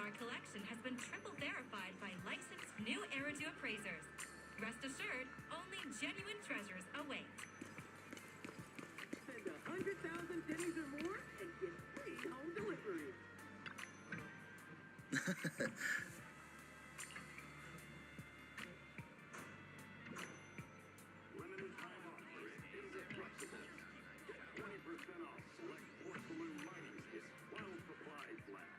Our collection has been triple verified by licensed new Eridu appraisers. Rest assured, only genuine treasures await. Spend 100,000 pennies or more and get free home delivery. Limited time offer is indestructible. Get 20% off select porcelain mining kits while supplies last.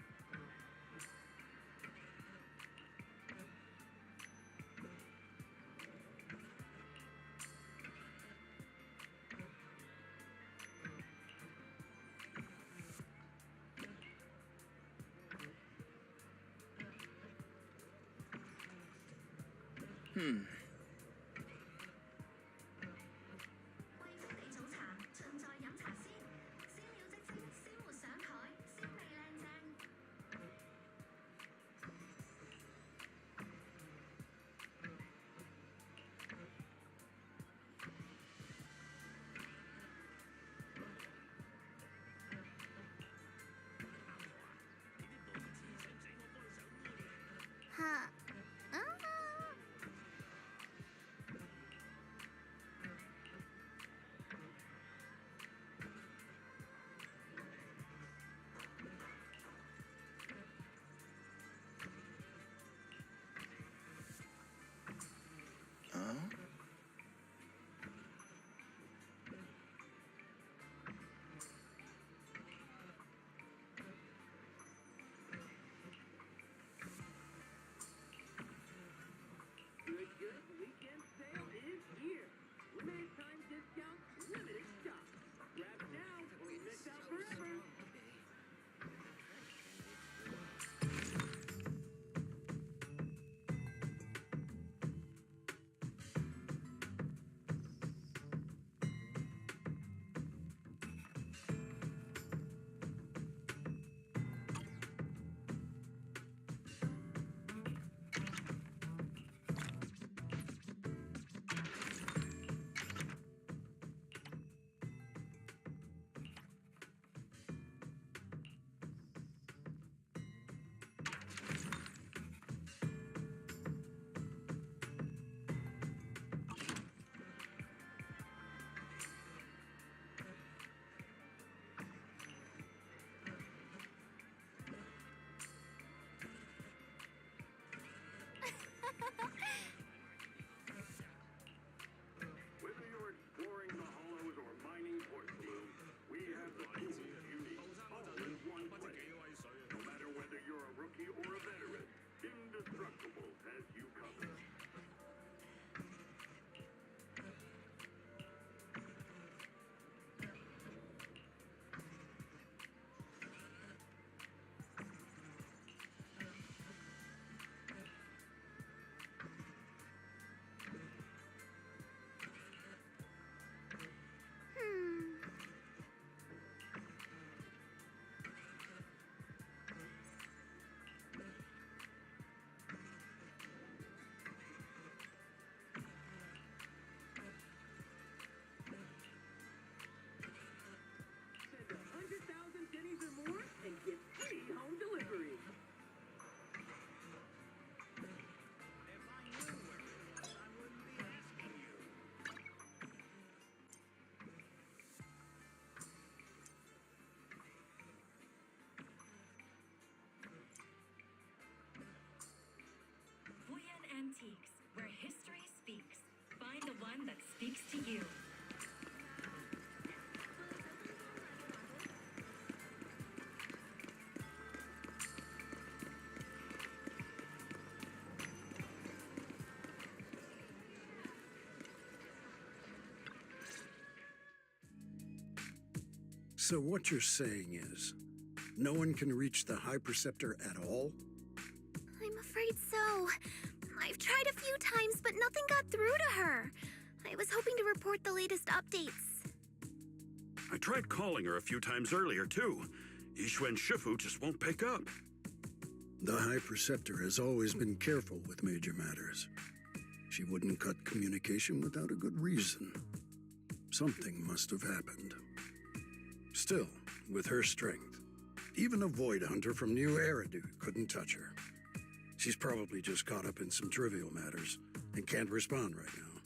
Good weekend sale is here. Limited time discounts, limited stock. Grab now or miss out forever. Whether you're exploring the hollows or mining porcelain, we have the tools you need, all in one place. No matter whether you're a rookie or a veteran, Indestructible has you covered. And get free home delivery. If I knew where it was, I wouldn't be asking you. Fuyan Antiques, where history speaks. Find the one that speaks to you. So what you're saying is, no one can reach the High Preceptor at all? I'm afraid so. I've tried a few times, but nothing got through to her. I was hoping to report the latest updates. I tried calling her a few times earlier, too. Yixuan Shifu just won't pick up. The High Preceptor has always been careful with major matters. She wouldn't cut communication without a good reason. Something must have happened. Still, with her strength, Even a void hunter from New Eridu couldn't touch her. She's probably just caught up in some trivial matters and can't respond right now.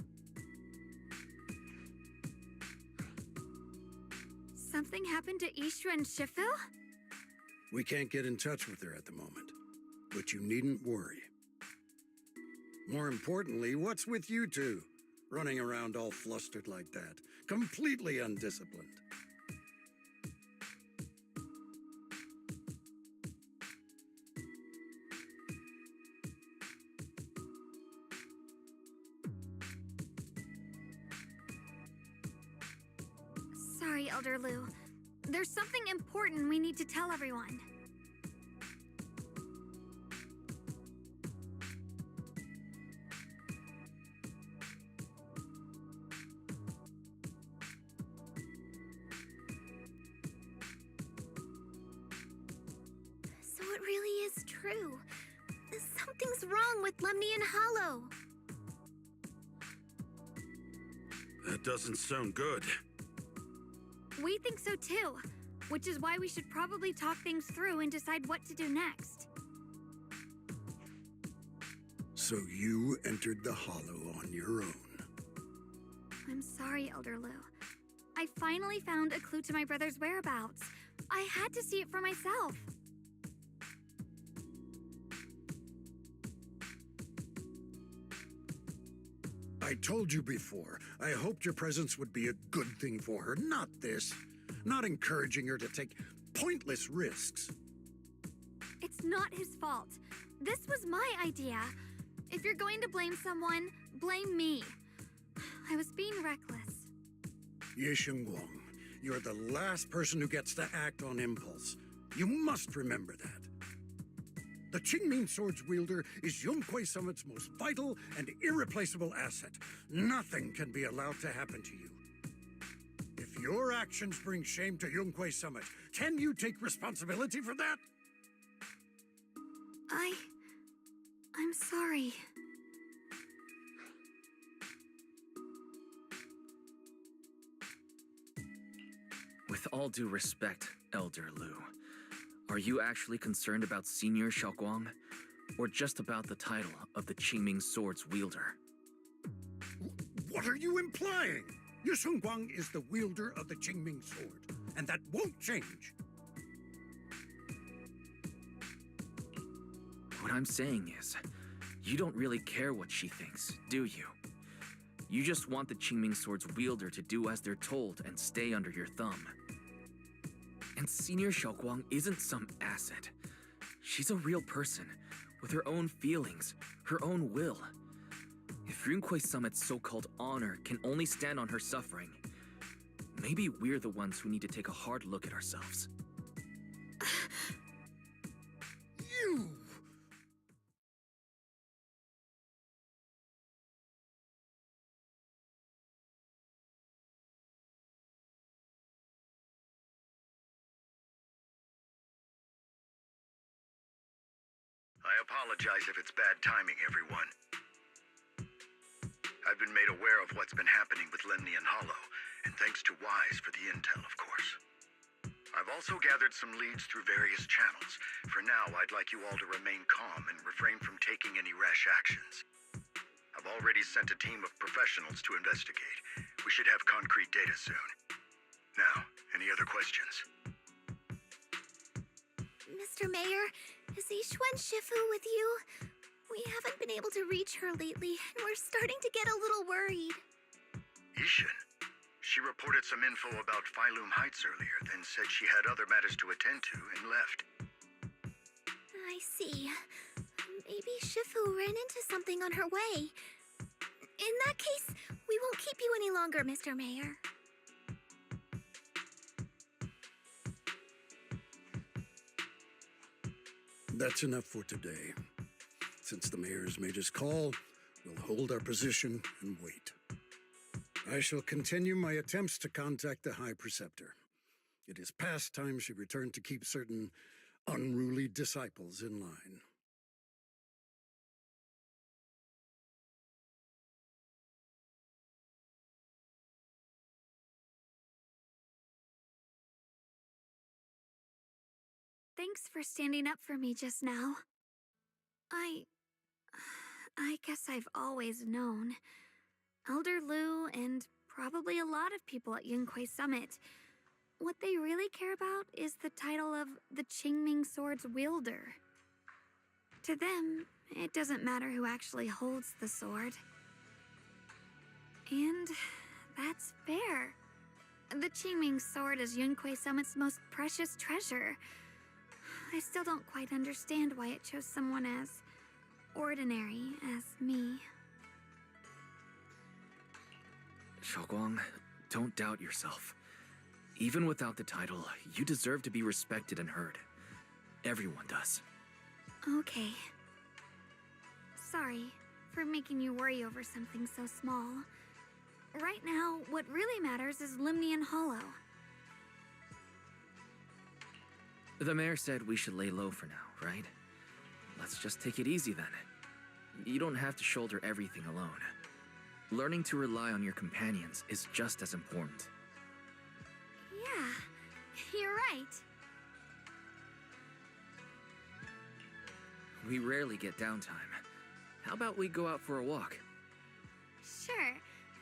Something happened to Ishu and Shifu? We can't get in touch with her at the moment, but you needn't worry. More importantly, what's with you two? Running around all flustered like that, completely undisciplined. Sorry, Elder Lu. There's something important we need to tell everyone. So it really is true. Something's wrong with Lemnian Hollow. That doesn't sound good. We think so too, which is why we should probably talk things through and decide what to do next. So you entered the Hollow on your own. I'm sorry, Elder Lu. I finally found a clue to my brother's whereabouts. I had to see it for myself. I told you before, I hoped your presence would be a good thing for her, not this. Not encouraging her to take pointless risks. It's not his fault. This was my idea. If you're going to blame someone, blame me. I was being reckless. Ye Guang, you're the last person who gets to act on impulse. You must remember that. The Qingming Sword's wielder is Yunhui Summit's most vital and irreplaceable asset. Nothing can be allowed to happen to you. If your actions bring shame to Yunhui Summit, can you take responsibility for that? I'm sorry. With all due respect, Elder Lu, are you actually concerned about Senior Xiaoguang, or just about the title of the Qingming Sword's wielder? What are you implying? Ye Guang is the wielder of the Qingming Sword, and that won't change. What I'm saying is, you don't really care what she thinks, do you? You just want the Qingming Sword's wielder to do as they're told and stay under your thumb. And Senior Xiaoguang isn't some asset. She's a real person, with her own feelings, her own will. If Yunhui Summit's so-called honor can only stand on her suffering, maybe we're the ones who need to take a hard look at ourselves. You! I apologize if it's bad timing, everyone. I've been made aware of what's been happening with Lemnian Hollow, and thanks to Wise for the intel, of course. I've also gathered some leads through various channels. For now, I'd like you all to remain calm and refrain from taking any rash actions. I've already sent a team of professionals to investigate. We should have concrete data soon. Now, any other questions? Mr. Mayor, is Yixuan Shifu with you? We haven't been able to reach her lately, and we're starting to get a little worried. Ishin? She reported some info about Phylum Heights earlier, then said she had other matters to attend to and left. I see. Maybe Shifu ran into something on her way. In that case, we won't keep you any longer, Mr. Mayor. That's enough for today. Since the mayor's made his call, we'll hold our position and wait. I shall continue my attempts to contact the High Preceptor. It is past time she returned to keep certain unruly disciples in line. thanks for standing up for me just now. I guess I've always known. Elder Lu and probably a lot of people at Yunquei Summit, what they really care about is the title of the Qingming Sword's wielder. To them, it doesn't matter who actually holds the sword. And that's fair. The Qingming Sword is Yunquei Summit's most precious treasure. I still don't quite understand why it chose someone as ordinary as me. Xiaoguang, don't doubt yourself. Even without the title, you deserve to be respected and heard. Everyone does. Okay. Sorry for making you worry over something so small. Right now, what really matters is Limnian Hollow. The mayor said we should lay low for now, right? Let's just take it easy then. You don't have to shoulder everything alone. Learning to rely on your companions is just as important. Yeah, you're right. We rarely get downtime. How about we go out for a walk? Sure.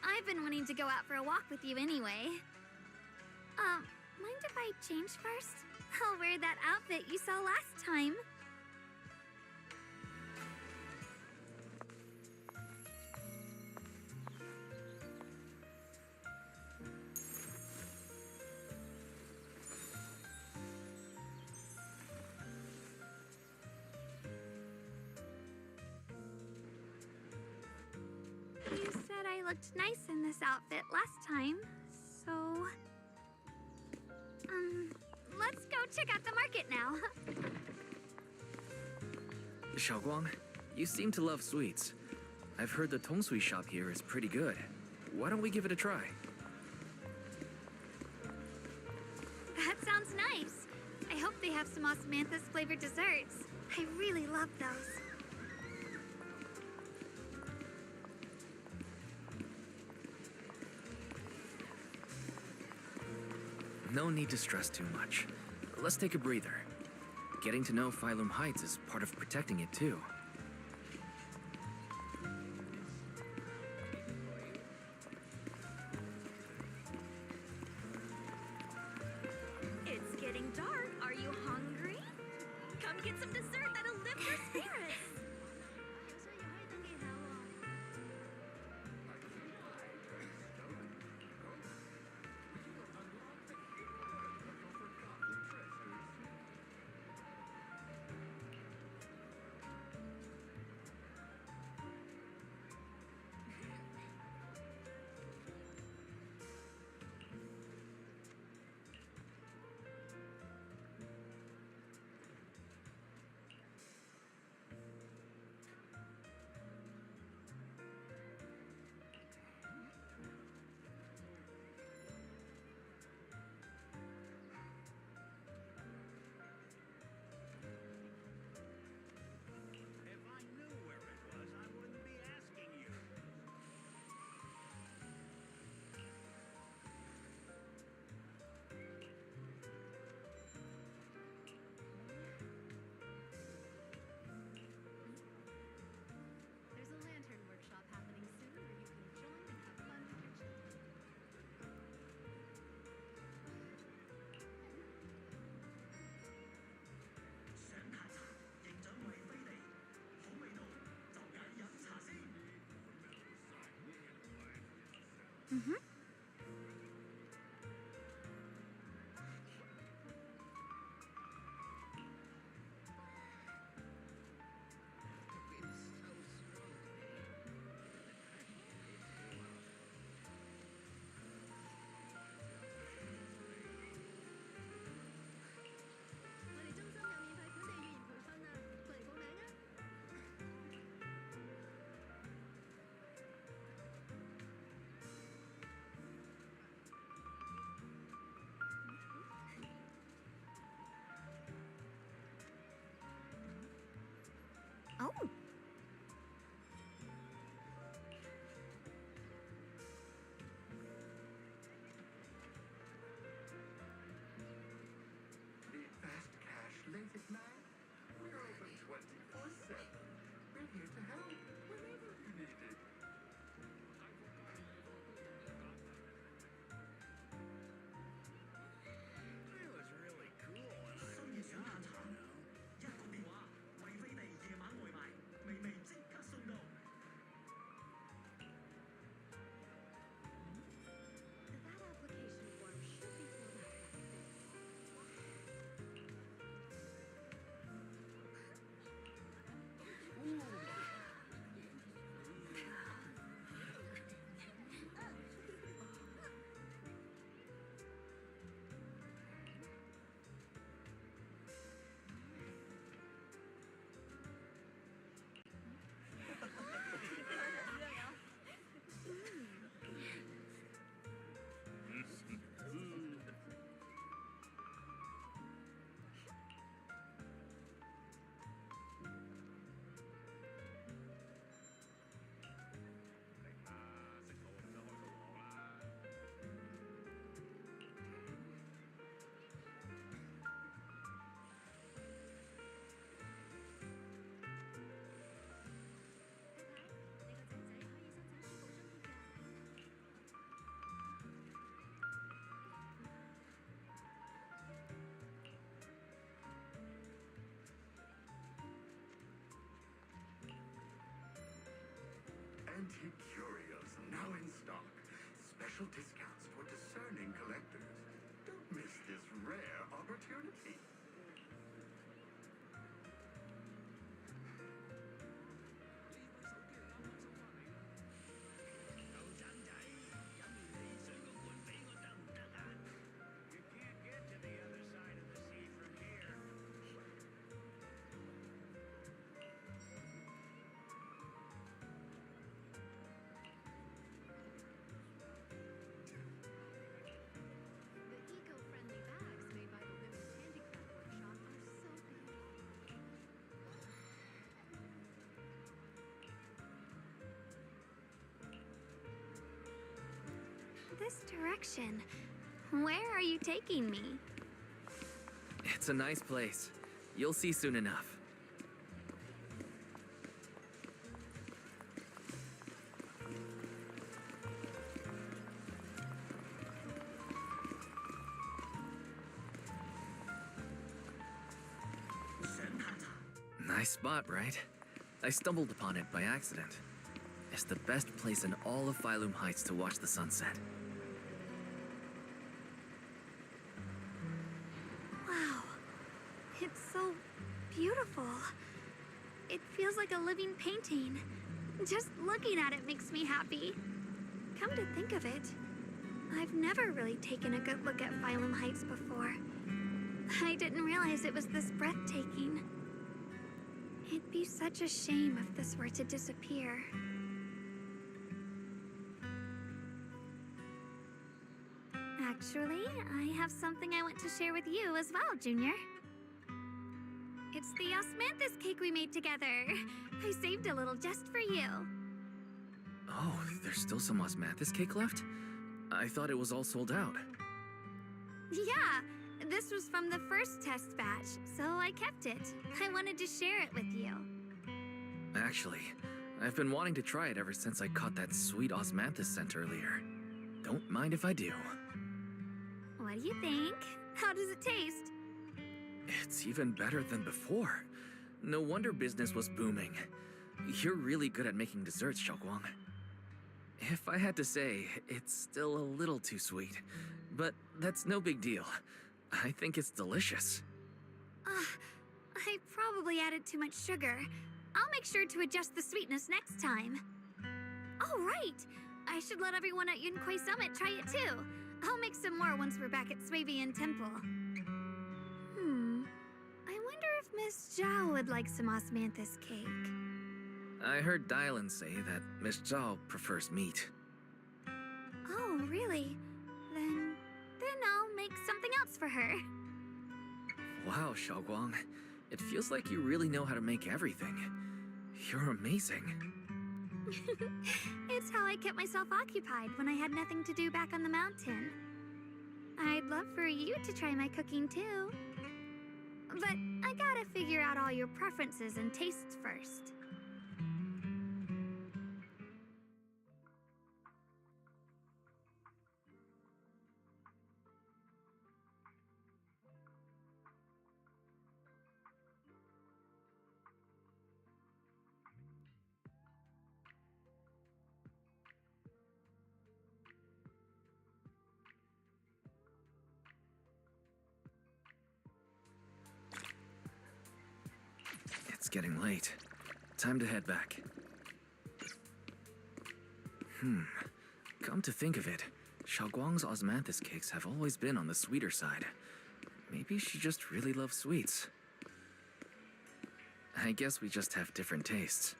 I've been wanting to go out for a walk with you anyway. Mind if I change first? I'll wear that outfit you saw last time. You said I looked nice in this outfit last time, so... let's go check out the market now. Xiaoguang, you seem to love sweets. I've heard the tongsui shop here is pretty good. Why don't we give it a try? That sounds nice. I hope they have some osmanthus flavored desserts. I really love those. No need to stress too much. Let's take a breather. Getting to know Phylum Heights is part of protecting it too. It's getting dark. Are you hungry? Come get some dessert that'll lift your spirits. If I knew where it was, I wouldn't be asking you. There's a lantern workshop happening soon where you can join and have fun with your children. Mm-hmm. Antique curios now in stock. Special discounts for discerning collectors. Don't miss this rare opportunity. You can't get to the other side of the sea from here. The eco-friendly bags made by the Women's Handicraft Workshop are so beautiful. This direction. Where are you taking me? It's a nice place. You'll see soon enough. Nice spot, right? I stumbled upon it by accident. It's the best place in all of Phylum Heights to watch the sunset. Wow. It's so beautiful. It feels like a living painting. Just looking at it makes me happy. Come to think of it, I've never really taken a good look at Phylum Heights before. I didn't realize it was this breathtaking. It'd be such a shame if this were to disappear. Actually, I have something I want to share with you as well, Junior. It's the osmanthus cake we made together. I saved a little just for you. Oh, there's still some osmanthus cake left? I thought it was all sold out. Yeah, this was from the first test batch, so I kept it. I wanted to share it with you. Actually, I've been wanting to try it ever since I caught that sweet osmanthus scent earlier. Don't mind if I do. What do you think? How does it taste? It's even better than before. No wonder business was booming. You're really good at making desserts, Xiaoguang. If I had to say, it's still a little too sweet. But that's no big deal. I think it's delicious. I probably added too much sugar. I'll make sure to adjust the sweetness next time. Oh, right! I should let everyone at Yunquei Summit try it too. I'll make some more once we're back at Swabian Temple. I wonder if Miss Zhao would like some osmanthus cake. I heard Dylan say that Miss Zhao prefers meat. Oh, really? Then I'll make something else for her. Wow, Xiaoguang. It feels like you really know how to make everything. You're amazing. It's how I kept myself occupied when I had nothing to do back on the mountain. I'd love for you to try my cooking too. But I gotta figure out all your preferences and tastes first. It's getting late. Time to head back. Come to think of it, Xiaoguang's osmanthus cakes have always been on the sweeter side. Maybe she just really loves sweets. I guess we just have different tastes.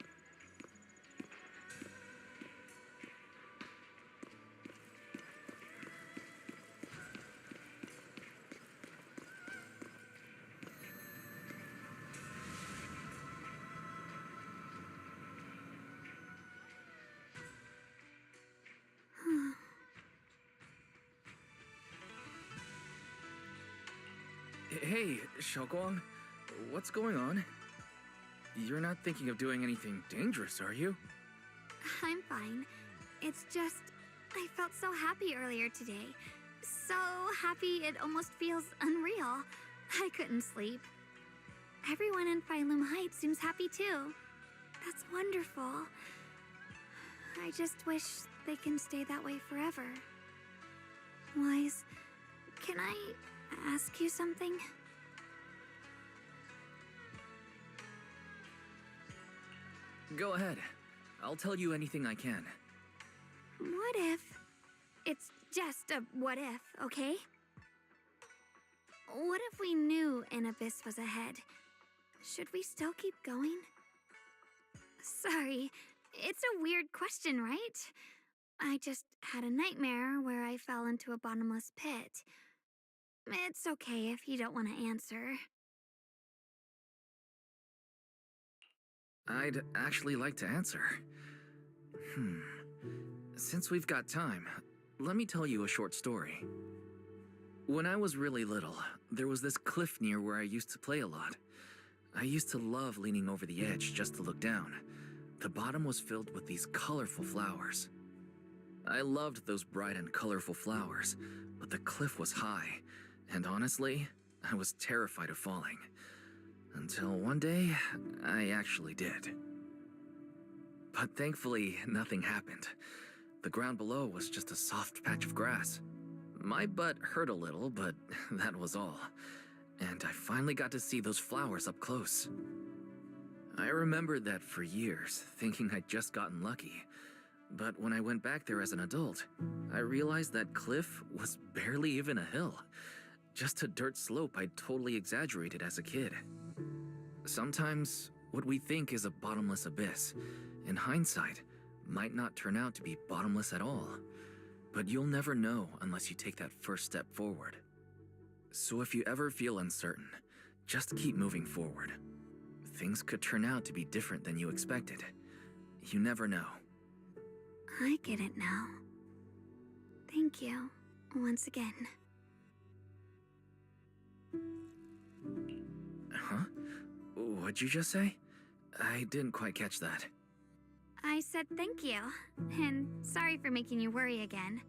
Hey, Xiaoguang, what's going on? You're not thinking of doing anything dangerous, are you? I'm fine. It's just, I felt so happy earlier today. So happy it almost feels unreal. I couldn't sleep. Everyone in Phylum Heights seems happy too. That's wonderful. I just wish they can stay that way forever. Wise, can I ask you something? Go ahead. I'll tell you anything I can. What if... It's just a what if, okay? What if we knew an abyss was ahead? Should we still keep going? Sorry, it's a weird question, right? I just had a nightmare where I fell into a bottomless pit. It's okay if you don't want to answer. I'd actually like to answer. Since we've got time, let me tell you a short story. When I was really little, there was this cliff near where I used to play a lot. I used to love leaning over the edge just to look down. The bottom was filled with these colorful flowers. I loved those bright and colorful flowers, but the cliff was high, and honestly, I was terrified of falling. Until one day, I actually did. But thankfully, nothing happened. The ground below was just a soft patch of grass. My butt hurt a little, but that was all. And I finally got to see those flowers up close. I remembered that for years, thinking I'd just gotten lucky. But when I went back there as an adult, I realized that cliff was barely even a hill. Just a dirt slope I'd totally exaggerated as a kid. Sometimes, what we think is a bottomless abyss, in hindsight, might not turn out to be bottomless at all. But you'll never know unless you take that first step forward. So if you ever feel uncertain, just keep moving forward. Things could turn out to be different than you expected. You never know. I get it now. Thank you, once again. Huh? What'd you just say? I didn't quite catch that. I said thank you, and sorry for making you worry again.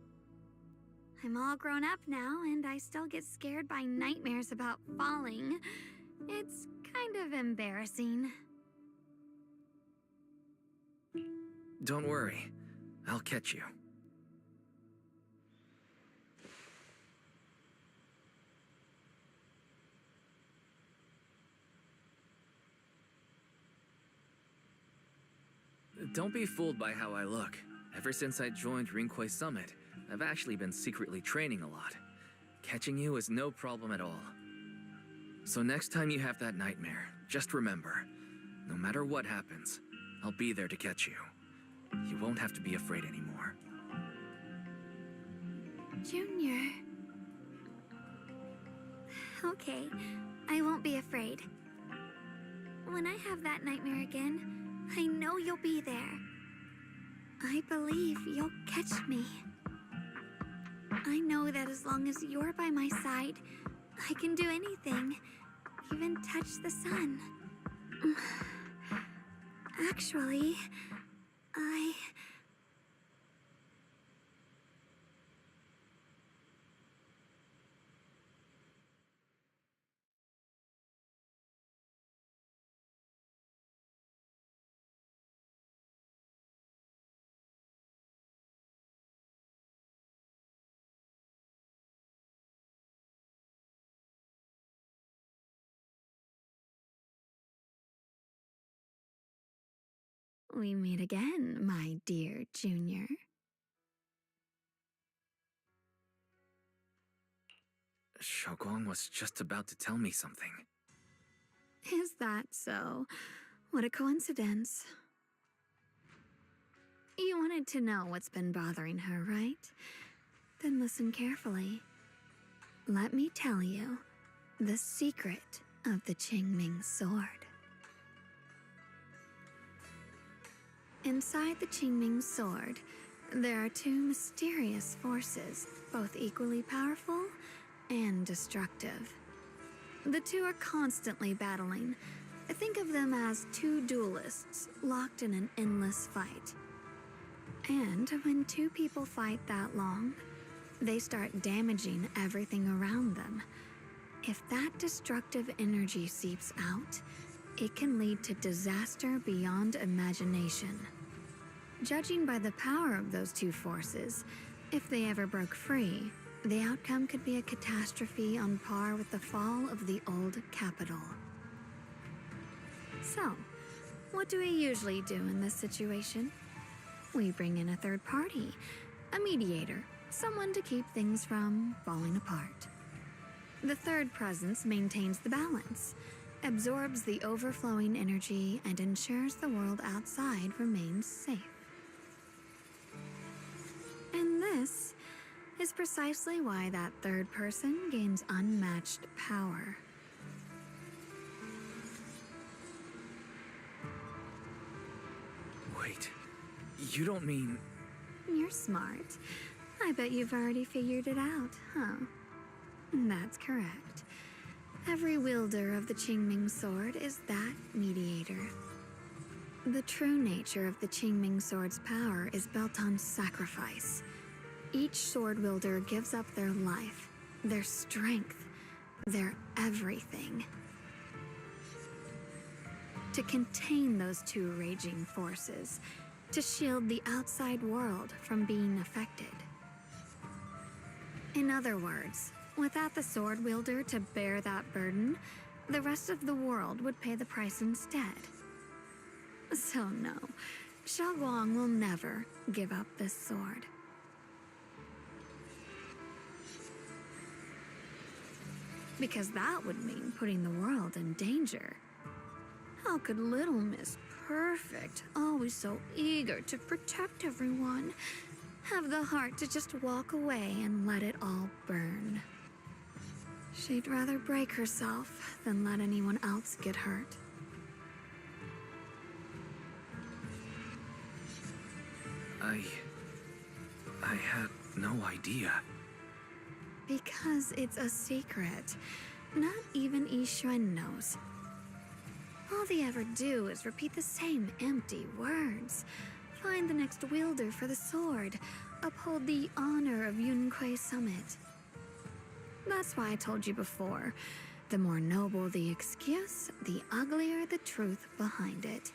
I'm all grown up now, and I still get scared by nightmares about falling. It's kind of embarrassing. Don't worry. I'll catch you. Don't be fooled by how I look. Ever since I joined Rinkway Summit, I've actually been secretly training a lot. Catching you is no problem at all. So next time you have that nightmare, just remember, no matter what happens, I'll be there to catch you. You won't have to be afraid anymore. Junior. Okay, I won't be afraid. When I have that nightmare again, I know you'll be there. I believe you'll catch me. I know that as long as you're by my side, I can do anything, even touch the sun. Actually, we meet again, my dear Junior. Shoguang was just about to tell me something. Is that so? What a coincidence. You wanted to know what's been bothering her, right? Then listen carefully. Let me tell you the secret of the Qingming sword. Inside the Qingming sword, there are two mysterious forces, both equally powerful and destructive. The two are constantly battling. Think of them as two duelists locked in an endless fight. And when two people fight that long, they start damaging everything around them. If that destructive energy seeps out, it can lead to disaster beyond imagination. Judging by the power of those two forces, if they ever broke free, the outcome could be a catastrophe on par with the fall of the old capital. So, what do we usually do in this situation? We bring in a third party, a mediator, someone to keep things from falling apart. The third presence maintains the balance, absorbs the overflowing energy, and ensures the world outside remains safe. And this is precisely why that third person gains unmatched power. Wait, you don't mean... You're smart. I bet you've already figured it out, huh? That's correct. Every wielder of the Qingming sword is that mediator. The true nature of the Qingming sword's power is built on sacrifice. Each sword wielder gives up their life, their strength, their everything, to contain those two raging forces, to shield the outside world from being affected. In other words, without the sword wielder to bear that burden, the rest of the world would pay the price instead. So no, Xiaoguang will never give up this sword. Because that would mean putting the world in danger. How could little Miss Perfect, always so eager to protect everyone, have the heart to just walk away and let it all burn? She'd rather break herself than let anyone else get hurt. I had no idea. Because it's a secret. Not even Yixuan knows. All they ever do is repeat the same empty words. Find the next wielder for the sword. Uphold the honor of Yunquei Summit. That's why I told you before. The more noble the excuse, the uglier the truth behind it.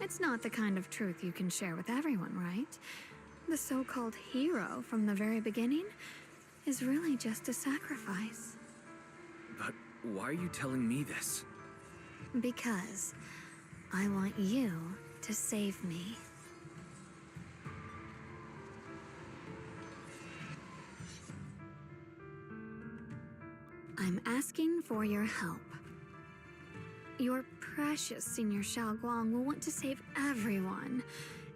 It's not the kind of truth you can share with everyone, right? The so-called hero from the very beginning is really just a sacrifice. But why are you telling me this? Because I want you to save me. I'm asking for your help. Your precious Senior Xiaoguang will want to save everyone.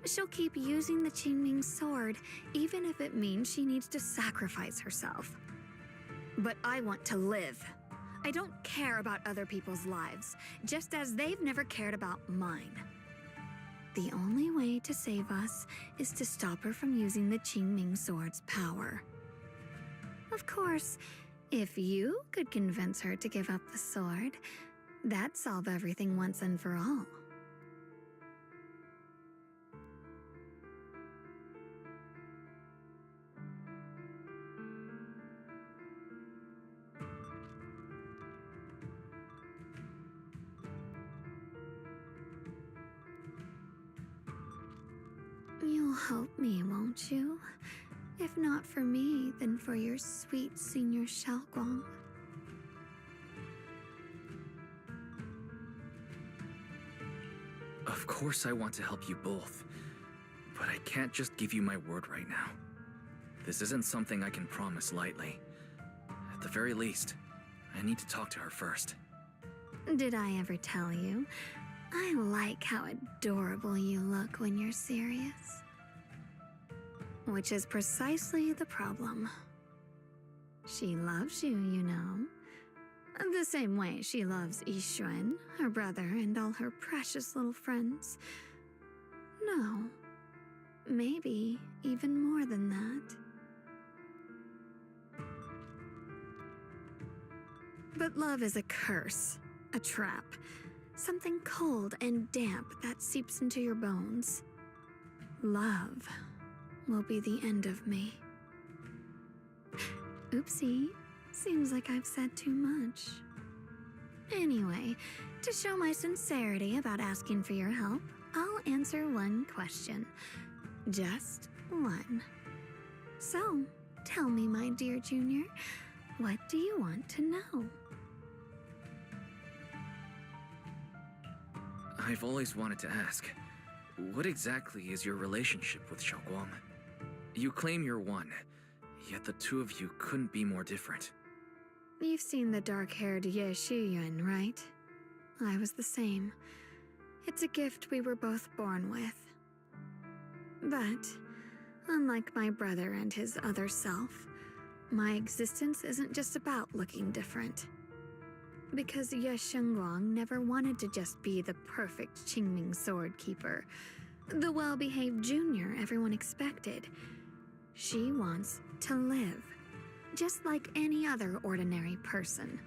She'll keep using the Qingming sword, even if it means she needs to sacrifice herself. But I want to live. I don't care about other people's lives, just as they've never cared about mine. The only way to save us is to stop her from using the Qingming sword's power. Of course, if you could convince her to give up the sword, that'd solve everything once and for all. You'll help me, won't you? If not for me, then for your sweet Senior Xiaoguang. Of course I want to help you both, but I can't just give you my word right now. This isn't something I can promise lightly. At the very least, I need to talk to her first. Did I ever tell you? I like how adorable you look when you're serious. Which is precisely the problem. She loves you, you know. The same way she loves Yixuan, her brother, and all her precious little friends. No, maybe even more than that. But love is a curse, a trap, something cold and damp that seeps into your bones. Love will be the end of me. Oopsie. Seems like I've said too much. Anyway, to show my sincerity about asking for your help, I'll answer one question. Just one. So, tell me, my dear Junior, what do you want to know? I've always wanted to ask, what exactly is your relationship with Xiaoguang? You claim you're one, yet the two of you couldn't be more different. You've seen the dark-haired Ye Shiyuan, right? I was the same. It's a gift we were both born with. But, unlike my brother and his other self, my existence isn't just about looking different. Because Ye Shengguang never wanted to just be the perfect Qingming sword keeper, the well-behaved junior everyone expected. She wants to live, just like any other ordinary person.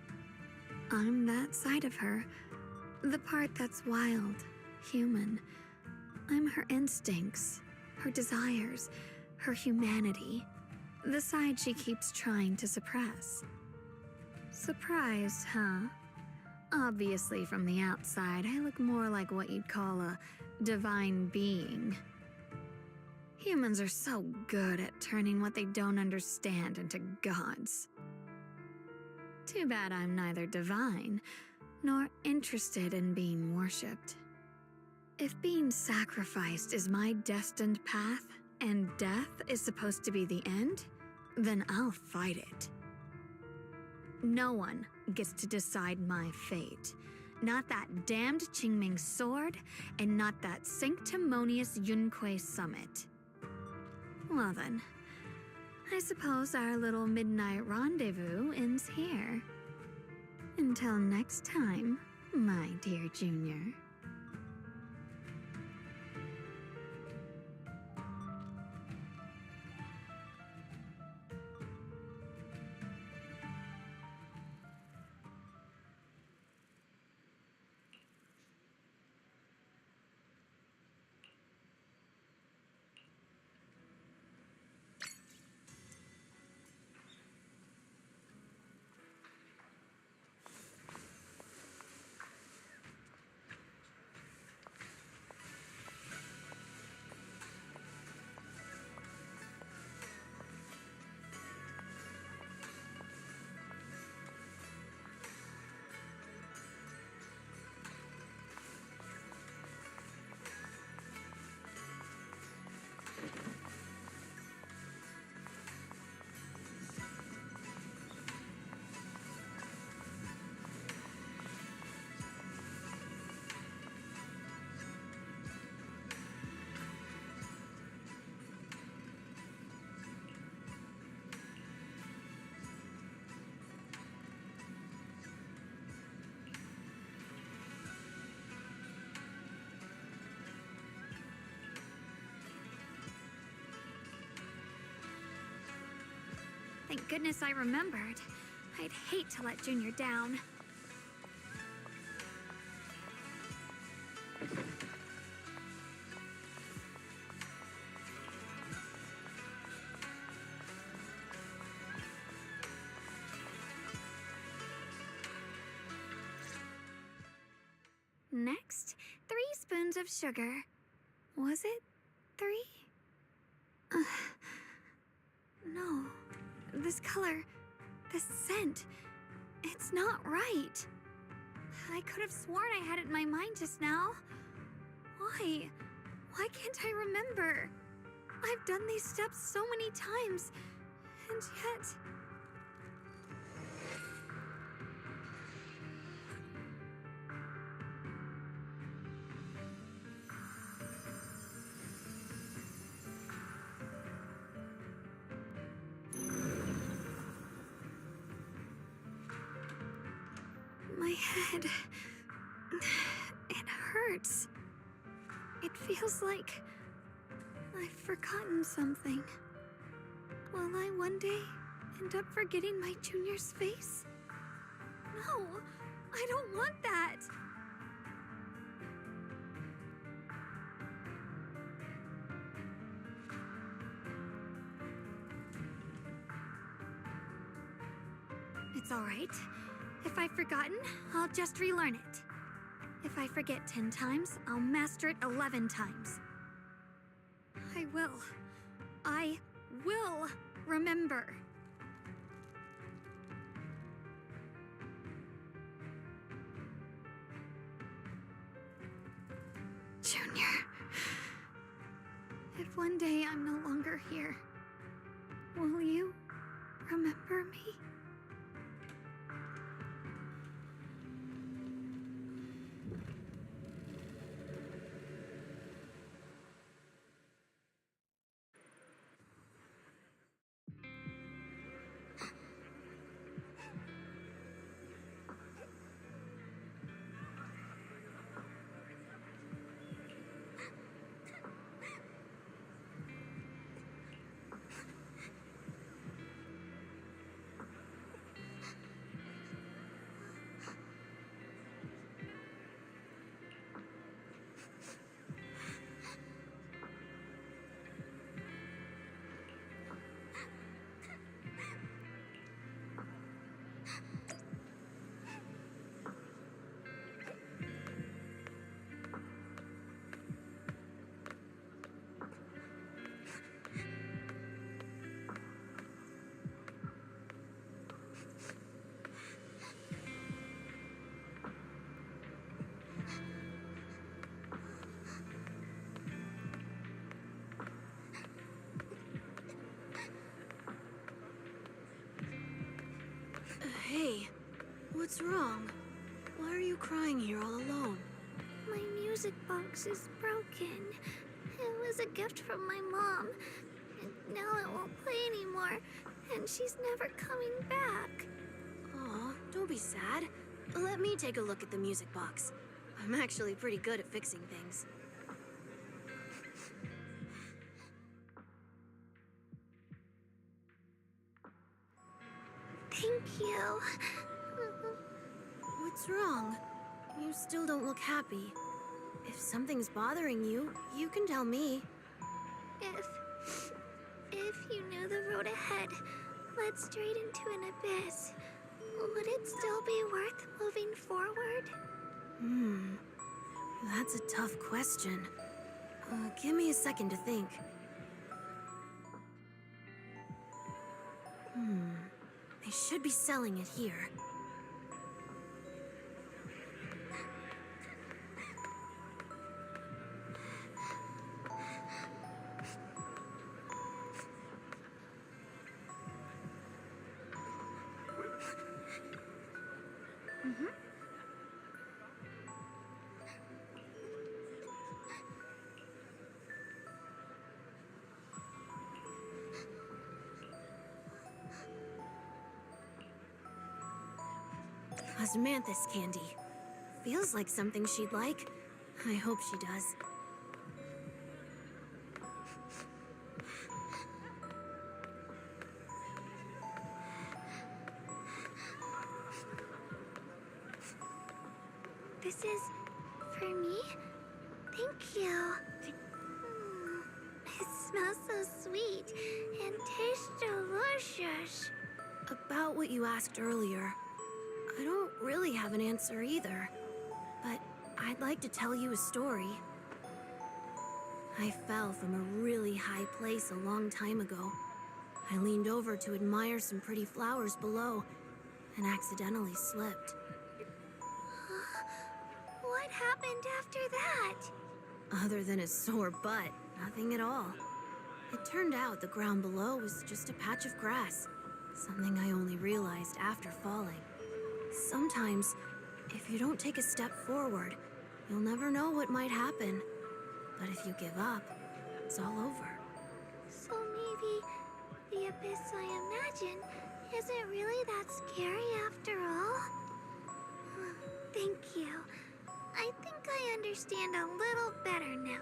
I'm that side of her, the part that's wild, human. I'm her instincts, her desires, her humanity, the side she keeps trying to suppress. Surprised, huh? Obviously, from the outside, I look more like what you'd call a divine being. Humans are so good at turning what they don't understand into gods. Too bad I'm neither divine nor interested in being worshipped. If being sacrificed is my destined path and death is supposed to be the end, then I'll fight it. No one gets to decide my fate. Not that damned Qingming sword, and not that sanctimonious Yunque summit. Well then, I suppose our little midnight rendezvous ends here. Until next time, my dear Junior. Thank goodness I remembered. I'd hate to let Junior down. Next, 3 spoons of sugar. Was it 3? No. This color, this scent, it's not right. I could have sworn I had it in my mind just now. Why? Why can't I remember? I've done these steps so many times, and yet... My head... it hurts. It feels like I've forgotten something. Will I one day end up forgetting my Junior's face? No, I don't want that. It's all right. If I've forgotten, I'll just relearn it. If I forget 10 times, I'll master it 11 times. I will remember. Junior, if one day I'm no longer here, will you remember me? Hey, what's wrong? Why are you crying here all alone? My music box is broken. It was a gift from my mom. And now it won't play anymore. And she's never coming back. Aw, don't be sad. Let me take a look at the music box. I'm actually pretty good at fixing things. Thank you. What's wrong? You still don't look happy. If something's bothering you, you can tell me. If you knew the road ahead led straight into an abyss, would it still be worth moving forward? That's a tough question. Give me a second to think. They should be selling it here. Osmanthus candy. Feels like something she'd like. I hope she does. This is for me? Thank you. It smells so sweet and tastes delicious. About what you asked earlier, I don't really have an answer either, but I'd like to tell you a story. I fell from a really high place a long time ago. I leaned over to admire some pretty flowers below and accidentally slipped. What happened after that? Other than a sore butt, nothing at all. It turned out the ground below was just a patch of grass, something I only realized after falling. Sometimes, if you don't take a step forward, you'll never know what might happen. But if you give up, it's all over. So maybe the abyss I imagine isn't really that scary after all? Thank you. I think I understand a little better now.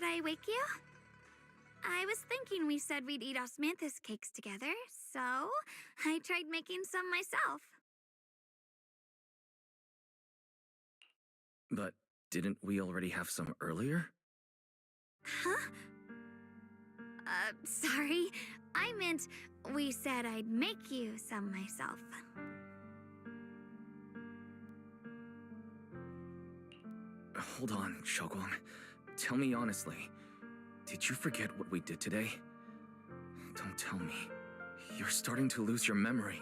I wake you? I was thinking we said we'd eat osmanthus cakes together, so I tried making some myself. But didn't we already have some earlier? Huh? Sorry. I meant we said I'd make you some myself. Hold on, Shogun. Tell me honestly, did you forget what we did today? Don't tell me. You're starting to lose your memory.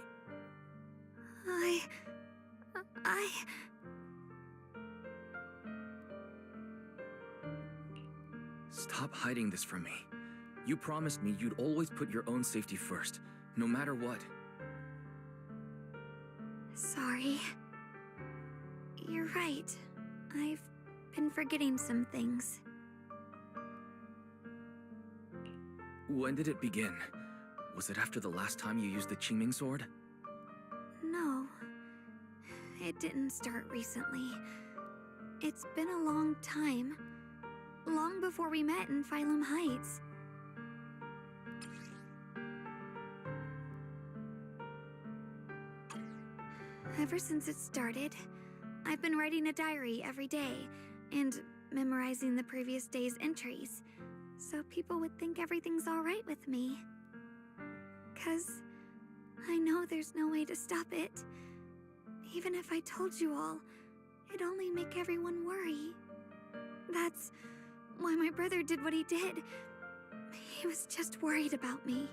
Stop hiding this from me. You promised me you'd always put your own safety first, no matter what. Sorry. You're right. I've been forgetting some things. When did it begin? Was it after the last time you used the Qingming sword? No. It didn't start recently. It's been a long time. Long before we met in Phylum Heights. Ever since it started, I've been writing a diary every day and memorizing the previous day's entries, so people would think everything's alright with me. 'Cause I know there's no way to stop it. Even if I told you all, it'd only make everyone worry. That's why my brother did what he did. He was just worried about me.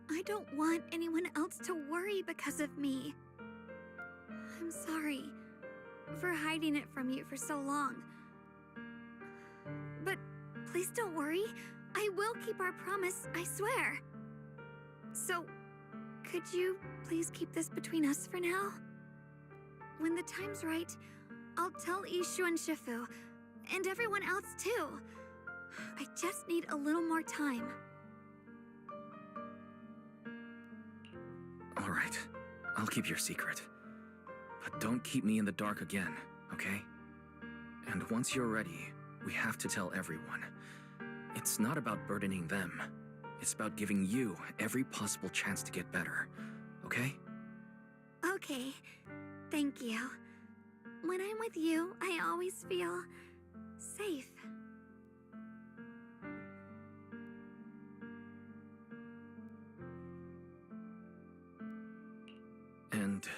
I don't want anyone else to worry because of me. I'm sorry for hiding it from you for so long. But please don't worry. I will keep our promise, I swear. So, could you please keep this between us for now? When the time's right, I'll tell Ishu and Shifu, and everyone else too. I just need a little more time. All right, I'll keep your secret. But don't keep me in the dark again, okay? And once you're ready, we have to tell everyone. It's not about burdening them. It's about giving you every possible chance to get better, okay? Okay, thank you. When I'm with you, I always feel safe. And,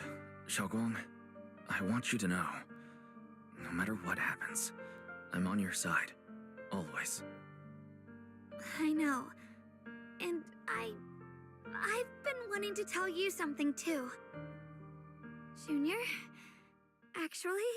Shogun, I want you to know, no matter what happens, I'm on your side, always. I know. And I've been wanting to tell you something too. Junior, actually,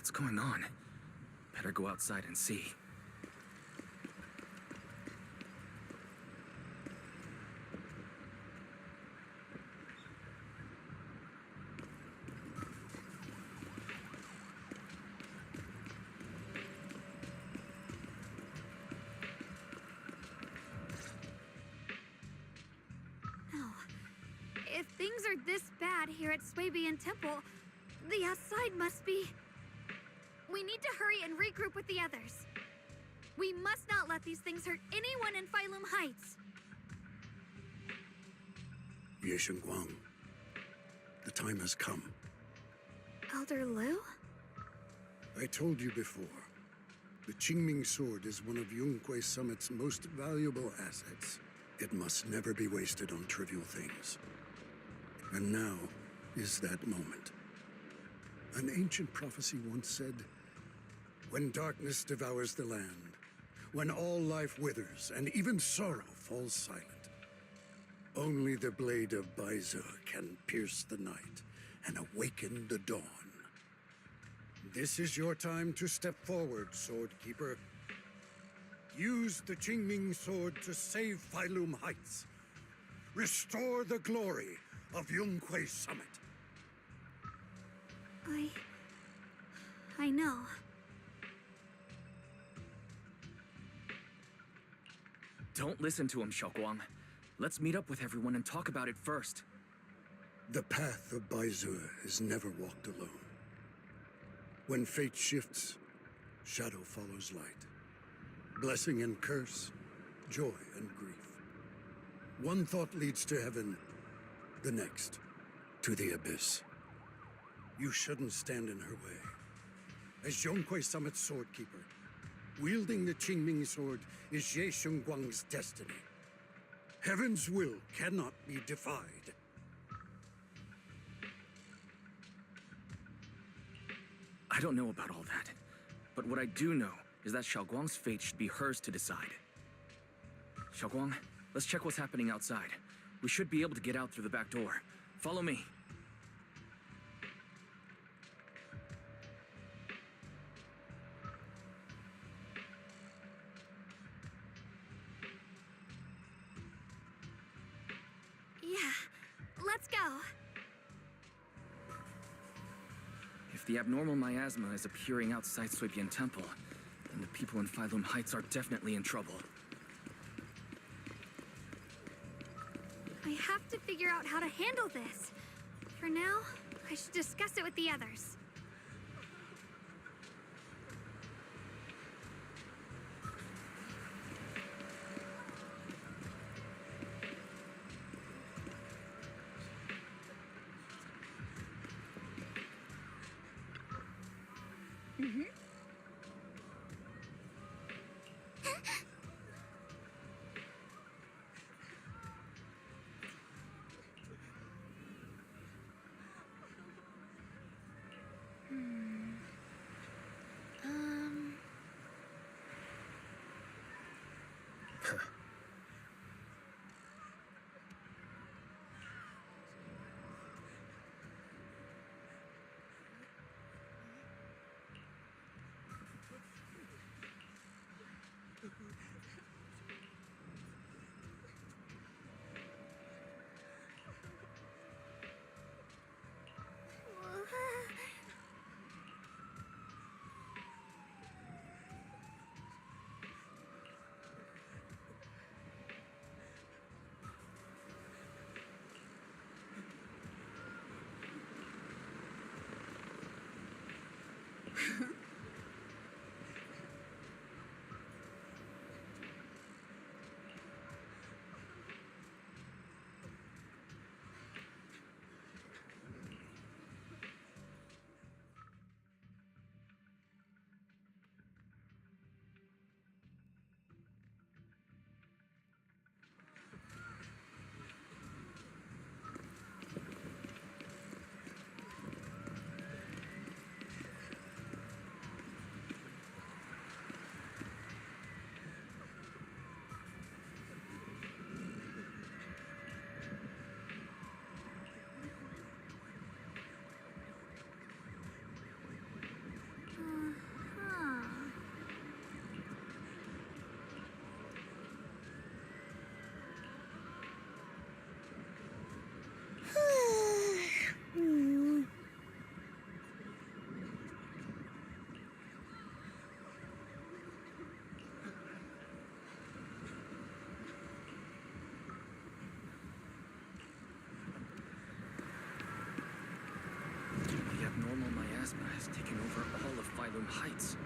What's going on? Better go outside and see. no. If things are this bad here at Swabian Temple, the outside must be... We need to hurry and regroup with the others. We must not let these things hurt anyone in Phylum Heights. Yeshen Guang, the time has come. Elder Lu? I told you before, the Qingming sword is one of Yunque Summit's most valuable assets. It must never be wasted on trivial things. And now is that moment. An ancient prophecy once said, when darkness devours the land, when all life withers and even sorrow falls silent, only the blade of Baize can pierce the night and awaken the dawn. This is your time to step forward, Swordkeeper. Use the Qingming sword to save Phylum Heights. Restore the glory of Yunquei Summit. I know. Don't listen to him, Xiaoguang. Let's meet up with everyone and talk about it first. The path of Baizue is never walked alone. When fate shifts, shadow follows light. Blessing and curse, joy and grief. One thought leads to heaven, the next to the abyss. You shouldn't stand in her way. As Yongquei Summit's sword keeper, wielding the Qingming sword is Ye Shengguang's destiny. Heaven's will cannot be defied. I don't know about all that, but what I do know is that Xiaoguang's fate should be hers to decide. Xiaoguang, let's check what's happening outside. We should be able to get out through the back door. Follow me. Yeah, let's go. If the abnormal miasma is appearing outside Suibian Temple, then the people in Phylum Heights are definitely in trouble. I have to figure out how to handle this. For now, I should discuss it with the others. The abnormal miasma has taken over all of Phylum Heights.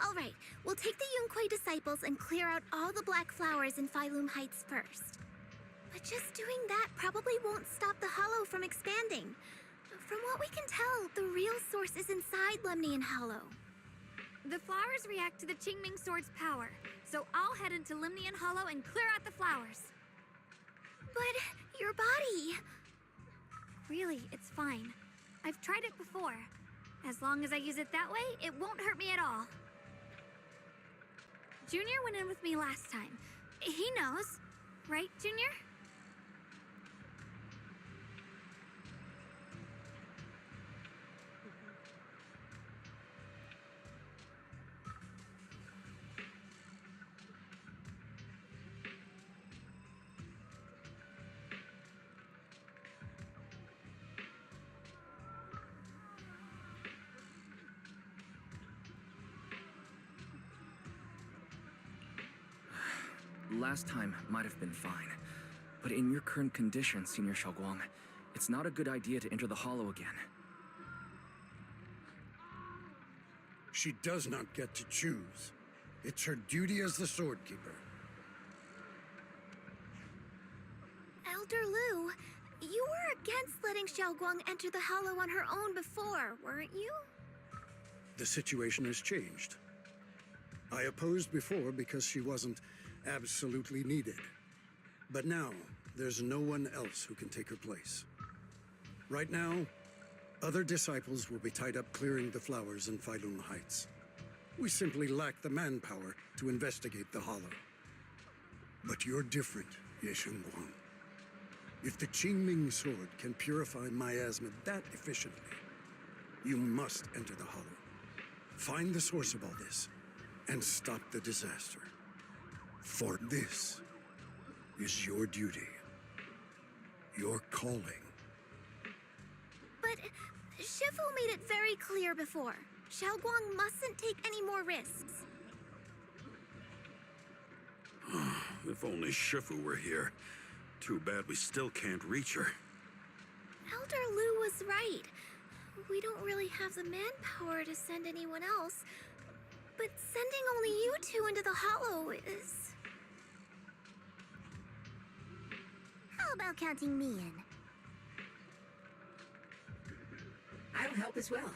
All right, we'll take the Yunquei disciples and clear out all the black flowers in Phylum Heights first. But just doing that probably won't stop the hollow from expanding. From what we can tell, the real source is inside Lemnian Hollow. The flowers react to the Qingming Sword's power, so I'll head into Lemnian Hollow and clear out the flowers. But your body... Really, it's fine. I've tried it before. As long as I use it that way, it won't hurt me at all. Junior went in with me last time. He knows. Right, Junior? Last time might have been fine, but in your current condition, Senior Xiaoguang, it's not a good idea to enter the hollow again. She does not get to choose. It's her duty as the Sword Keeper. Elder Lu, you were against letting Xiaoguang enter the hollow on her own before, weren't you? The situation has changed. I opposed before because she wasn't absolutely needed. But now, there's no one else who can take her place. Right now, other disciples will be tied up clearing the flowers in Phylum Heights. We simply lack the manpower to investigate the hollow. But you're different, Ye Shengguang. If the Qingming Sword can purify miasma that efficiently, you must enter the hollow. Find the source of all this, and stop the disaster. For this is your duty, your calling. But Shifu made it very clear before. Xiaoguang mustn't take any more risks. If only Shifu were here. Too bad we still can't reach her. Elder Lu was right. We don't really have the manpower to send anyone else. But sending only you two into the hollow is... How about counting me in? I'll help as well.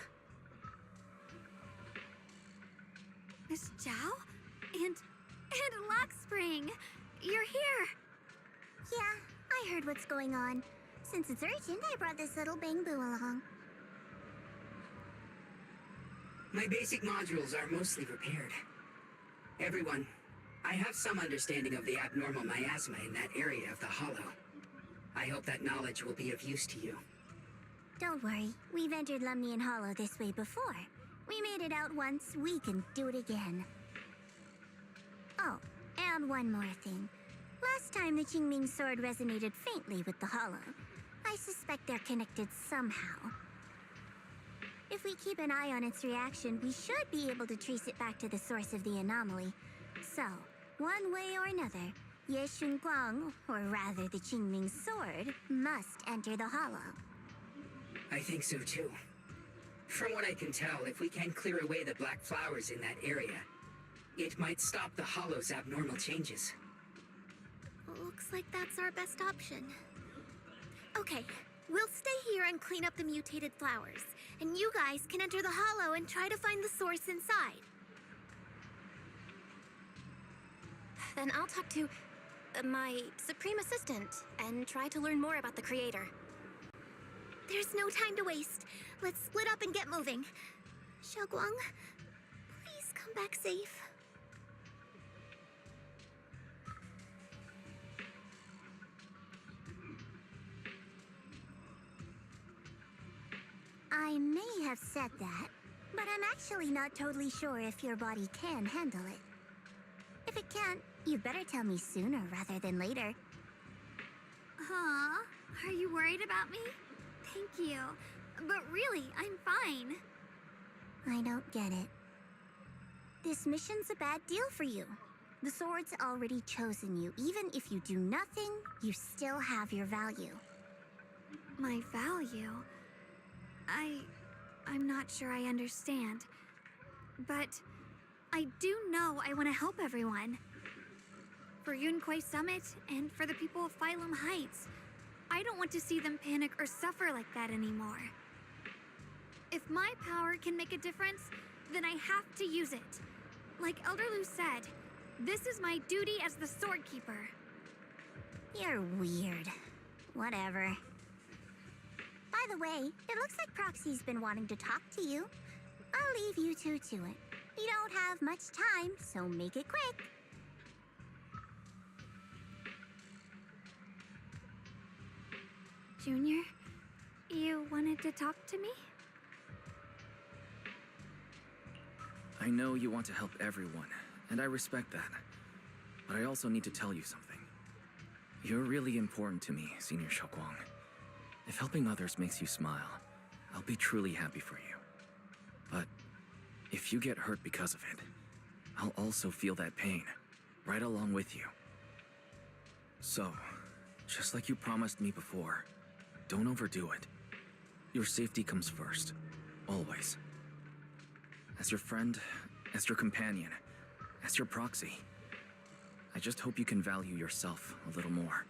Miss Zhao? And Lockspring! You're here! Yeah, I heard what's going on. Since it's urgent, I brought this little bamboo along. My basic modules are mostly repaired. Everyone, I have some understanding of the abnormal miasma in that area of the hollow. I hope that knowledge will be of use to you. Don't worry, we've entered Lemnian Hollow this way before. We made it out once, we can do it again. Oh, and one more thing. Last time the Qingming Sword resonated faintly with the hollow. I suspect they're connected somehow. If we keep an eye on its reaction, we should be able to trace it back to the source of the anomaly. So, one way or another, Ye Shengguang, or rather the Qingming Sword, must enter the hollow. I think so too. From what I can tell, if we can clear away the black flowers in that area, it might stop the hollow's abnormal changes. Looks like that's our best option. Okay, we'll stay here and clean up the mutated flowers, and you guys can enter the hollow and try to find the source inside. Then I'll talk to my Supreme Assistant and try to learn more about the Creator. There's no time to waste. Let's split up and get moving. Xiaoguang, please come back safe. I may have said that, but I'm actually not totally sure if your body can handle it. If it can't, you better tell me sooner rather than later. Huh? Are you worried about me? Thank you. But really, I'm fine. I don't get it. This mission's a bad deal for you. The sword's already chosen you. Even if you do nothing, you still have your value. My value? I'm not sure I understand. But I do know I want to help everyone. For Yunquay Summit and for the people of Phylum Heights. I don't want to see them panic or suffer like that anymore. If my power can make a difference, then I have to use it. Like Elder Lu said, this is my duty as the Sword Keeper. You're weird. Whatever. By the way, it looks like Proxy's been wanting to talk to you. I'll leave you two to it. You don't have much time, so make it quick. Junior, you wanted to talk to me? I know you want to help everyone, and I respect that. But I also need to tell you something. You're really important to me, Senior Xiaoguang. If helping others makes you smile, I'll be truly happy for you. But if you get hurt because of it, I'll also feel that pain, right along with you. So, just like you promised me before, don't overdo it. Your safety comes first, always. As your friend, as your companion, as your proxy, I just hope you can value yourself a little more.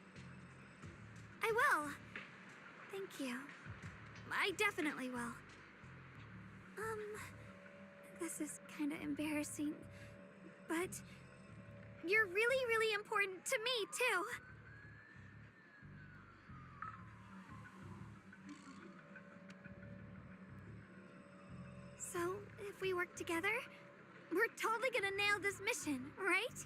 I will. Thank you. I definitely will. This is kind of embarrassing, but you're really, really important to me, too. So, if we work together, we're totally gonna nail this mission, right?